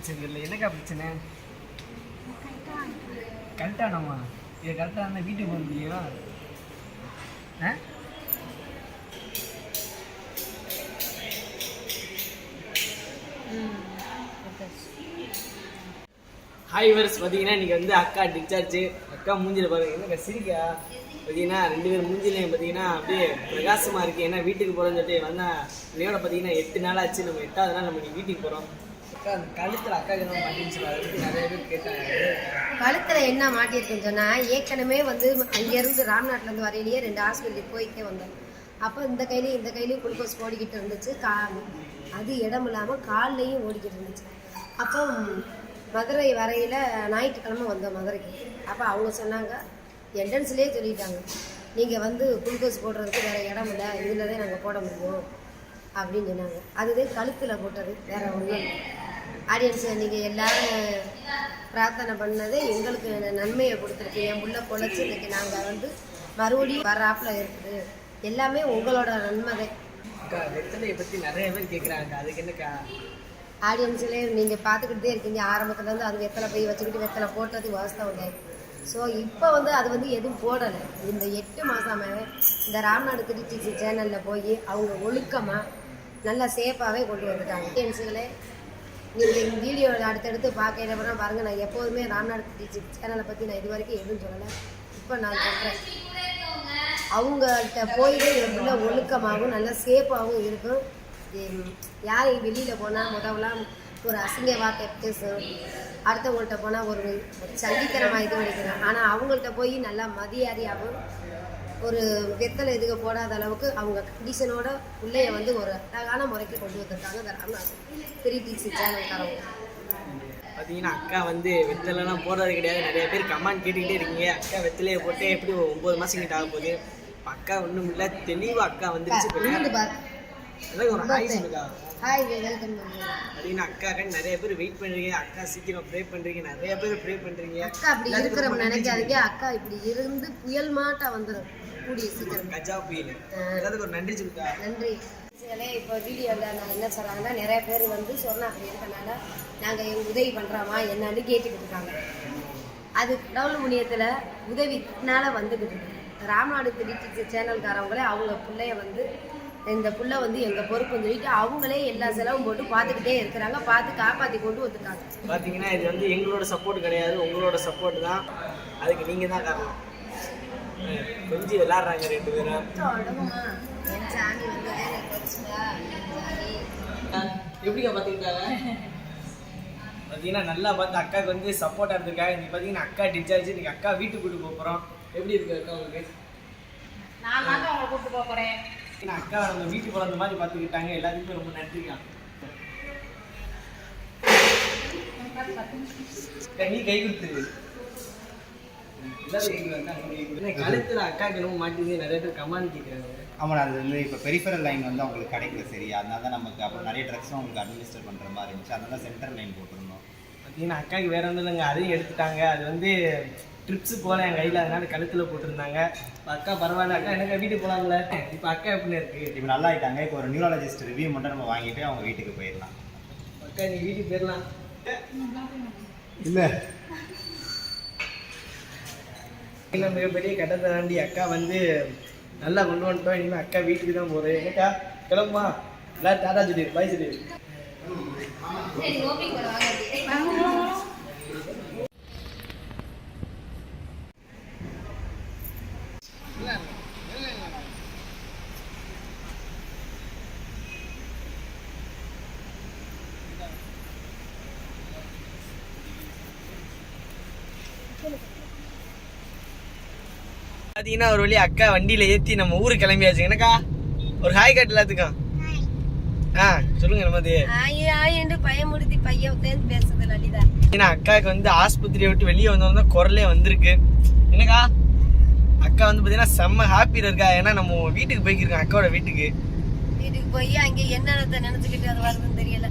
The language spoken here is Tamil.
பிரச்சனை இல்லை. என்னக்கா பிரச்சனை? கரெக்டானம்மா, இது கரெக்டாக இருந்தால் வீட்டுக்கு போக முடியும். ஆ ஹாய் வர்ஸ் பார்த்தீங்கன்னா இன்றைக்கி வந்து அக்கா டிஸ்சார்ஜ். அக்கா மூஞ்சில் பாருங்கள், என்னக்கா சிரிக்கா பார்த்தீங்கன்னா 2 பேர் மூஞ்சிலையும் பார்த்தீங்கன்னா அப்படியே பிரகாசமாக இருக்குது. ஏன்னா வீட்டுக்கு போகிறோன்னு சொல்லிட்டு வந்தால் இன்னையோட பார்த்தீங்கன்னா 8 நாள் ஆச்சு. நம்ம 8வது நாள் நம்ம இன்னைக்கு வீட்டுக்கு போகிறோம். அக்கா அந்த கழுத்தில் அக்கா என்ன மாட்டின்னு சொல்லுவாங்க, நிறைய பேர் கேட்டாங்க. கழுத்தில் என்ன மாட்டியிருக்குன்னு சொன்னால், ஏற்கனவே வந்து அங்கேருந்து ராம்நாட்டிலேருந்து வரையிலேயே 2 ஹாஸ்பிட்டலுக்கு போய்கிட்டே வந்தோம். அப்போ இந்த கையிலையும் குளுக்கோஸ் ஓடிக்கிட்டு இருந்துச்சு. அது இடம் இல்லாமல் கால்லையும் ஓடிக்கிட்டு இருந்துச்சு. அப்போ மதுரை வரையில் ஞாயிற்றுக்கிழமை வந்தோம் மதுரைக்கு. அப்போ அவங்க சொன்னாங்க, என்ட்ரன்ஸ்லேயே சொல்லிட்டாங்க, நீங்கள் வந்து குளுக்கோஸ் போடுறதுக்கு வேறு இடம் இல்லை, இதில் தான் நாங்கள் போட முடியும் அப்படின்னு சொன்னாங்க. அதுதான் கழுத்தில் போட்டது, வேறு ஒன்றும். ஆடியன்ஸு நீங்கள் எல்லோரும் பிரார்த்தனை பண்ணது எங்களுக்கு நன்மையை கொடுத்துருக்கு. என் புள்ள பொழைச்சி இன்றைக்கி நாங்கள் வந்து மறுபடியும் வராப்பில் இருக்குது. எல்லாமே உங்களோட நன்மை தான். அக்கா வெத்தலையை பற்றி நிறைய பேர் கேட்குறாங்க, அதுக்கு என்னக்கா? ஆடியன்ஸ்லேயே நீங்கள் பார்த்துக்கிட்டே இருக்கீங்க. ஆரம்பத்துலேருந்து அது வெத்தலை போய் வச்சுக்கிட்டு வெத்தலை போட்டது வாஸ்தவம் இல்லை. ஸோ இப்போ வந்து அது வந்து எதுவும் போடலை. இந்த 8 மாதமாகவே இந்த ராம்நாடு திருச்சி சேனலில் போய் அவங்க ஒழுக்கமாக நல்லா சேஃபாகவே கொண்டு வந்துட்டாங்க. ஆடியன்ஸுகளே, நீங்கள் இந்த வீடியோவில் அடுத்தடுத்து பார்க்க போனால் பாருங்கள், நான் எப்போதுமே ராம்நாடு திருச்சி சேனலை பற்றி நான் இது வரைக்கும் எதுவும் சொல்லலை. இப்போ நான் சொல்கிறேன், அவங்கள்ட்ட போயிட்டு எவ்வளோ ஒழுக்கமாகவும் நல்லா சேஃபாகவும் இருக்கும். யாரையும் வெளியில் போனால் முதல்லாம் ஒரு அசிங்க வார்த்தை பேசும், அடுத்தவங்கள்ட்ட போனால் ஒரு சங்கித்தனமாக இது பண்ணிக்கிறேன். ஆனால் அவங்கள்ட்ட போய் நல்லா மரியாதையாகவும் ஒரு வெத்தலை இதுக்கு போடாத அளவுக்கு அவங்க கண்டிஷனோட பிள்ளைய வந்து ஒரு அழகான முறைக்கு கொண்டு வந்திருக்காங்க. திருச்சி சேனல்காரவங்க பார்த்தீங்கன்னா அக்கா வந்து வெத்தலைலாம் போடுறது கிடையாது. நிறைய பேர் கமெண்ட் கேட்டுக்கிட்டே இருக்கீங்க, அக்கா வெத்தலையை போட்டு எப்படி 9 மாதம் கிட்ட ஆக போகுது. அக்கா ஒன்றும் இல்லை, தெளிவாக அக்கா வந்துருச்சு. ஒரு ஹாய் சொல்லுக்கா. Hi, welcome. பார்த்தீங்கன்னா அக்காக்காக நிறைய பேர் வெயிட் பண்ணுறீங்க. அக்கா சீக்கிரம் ப்ரே பண்ணுறீங்க, நிறைய பேர் ப்ரே பண்ணுறீங்க. அக்கா அப்படி இருக்கிறவங்க நினைக்காதீங்க, அக்கா இப்படி இருந்து புயல் மாட்டா வந்துடும் கூடிய சீக்கிரம். கஜா புயல். எல்லாத்துக்கும் ஒரு நன்றி சொல்லுக்கா. நன்றி. இப்போ வீடியோவில் நான் என்ன சொல்கிறாங்கன்னா, நிறைய பேர் வந்து சொன்னா அப்படி இருக்கனால நாங்கள் எங்கள் உதவி பண்ணுறோமா என்னன்னு கேட்டுக்கிட்டு இருக்காங்க. அது கடவுள் முனியத்தில் உதவினால வந்துக்கிட்டு இருக்கு. ராம்நாடு திருச்சி சேனல்காரவங்களே அவங்க பிள்ளைய வந்து இந்த புள்ள வந்து எங்கள் பொறுப்புன்னு சொல்லிட்டு அவங்களே எல்லா செலவும் போட்டு பார்த்துக்கிட்டே இருக்கிறாங்க, பார்த்து காப்பாற்றி கொண்டு வந்துருக்காங்க. பார்த்தீங்கன்னா இது வந்து எங்களோட சப்போர்ட் கிடையாது, உங்களோட சப்போர்ட் தான். அதுக்கு நீங்கள் தான் காரணம். கொஞ்சம் விளாட்றாங்க 2 பேரும். என் சாமி வந்து எப்படிக்கா பார்த்துக்கிட்டாங்க? பார்த்தீங்கன்னா நல்லா பார்த்து அக்காவுக்கு வந்து சப்போர்ட்டாக இருந்திருக்காங்க. இன்னைக்கு பார்த்தீங்கன்னா அக்கா டிஸ்சார்ஜ். இன்னைக்கு அக்கா வீட்டுக்கு கூட்டு போக போகிறோம். எப்படி இருக்கு அக்கா உங்களுக்கு? நான் தான் அவங்களை கூப்பிட்டு போக போகிறேன். அக்கா நம்ம வீட்டுக்கு குழந்த மாதிரி பார்த்துக்கிட்டாங்க. எல்லாத்துக்குமே ரொம்ப நன்றிக்கா. நீ கை கொடுத்துரு. கழுத்துல அக்காவுக்கு ரொம்ப மாட்டேங்குது, நிறைய பேர் கமெண்ட் கேட்குறாங்க. ஆமாம், அது வந்து இப்போ பெரிஃபரல் லைன் வந்து அவங்களுக்கு கிடைக்கல சரியா, அதனால தான் நமக்கு அப்புறம் நிறைய ட்ரக்ஸும் அவங்களுக்கு அட்மினிஸ்டர் பண்ணுற மாதிரி இருந்துச்சு. அதனால சென்ட்ரல் லைன் போட்டிருந்தோம். பார்த்தீங்கன்னா அக்காவுக்கு வேறு ஒன்றும் இல்லைங்க, அதையும் எடுத்துட்டாங்க. அது வந்து ட்ரிப்ஸு போகல என் கையில், அதனால கழுத்தில் போட்டிருந்தாங்க. அக்கா பரவாயில்ல, அக்கா எனக்கு வீட்டுக்கு போகலாம்ல. இப்போ அக்கா எப்படின்னு இருக்குது? இப்போ நல்லா ஆகிட்டாங்க. இப்போ ஒரு நியூராலஜிஸ்ட் ரிவ்யூ மட்டும் நம்ம வாங்கிட்டு அவங்க வீட்டுக்கு போயிடலாம். அக்கா நீ வீட்டுக்கு போயிடலாம். இல்லை இல்லை, மிகப்பெரிய கட்டத்தை தாண்டி அக்கா வந்து நல்லா கொண்டு வந்துட்டோம். இனிமேல் அக்கா வீட்டுக்கு தான் போகிறேன். என்னக்கா கிளம்புமா? எல்லாரும் டாடா சொல்லி பாய் சொல்லி. பார்த்தீங்கன்னா ஒரு வழி அக்கா வண்டியில் ஏற்றி நம்ம ஊருக்கு கிளம்பியாச்சு. எனக்கா ஒரு ஹாய் காட்டு எல்லாத்துக்கும். சொல்லுங்க. நம்மது பயமுடுத்தி பையன் பேசுறது லலிதா. ஏன்னா அக்காவுக்கு வந்து ஆஸ்பத்திரியை விட்டு வெளியே வந்தோம்னா குரலே வந்திருக்கு. என்னக்கா அக்கா வந்து பார்த்தீங்கன்னா செம்ம ஹாப்பியில் இருக்கா. ஏன்னா நம்ம வீட்டுக்கு போய்க்கிருக்கோம், அக்காவோட வீட்டுக்கு போய் அங்கே என்னென்ன நினைச்சுக்கிட்டு அது வருதுன்னு தெரியல.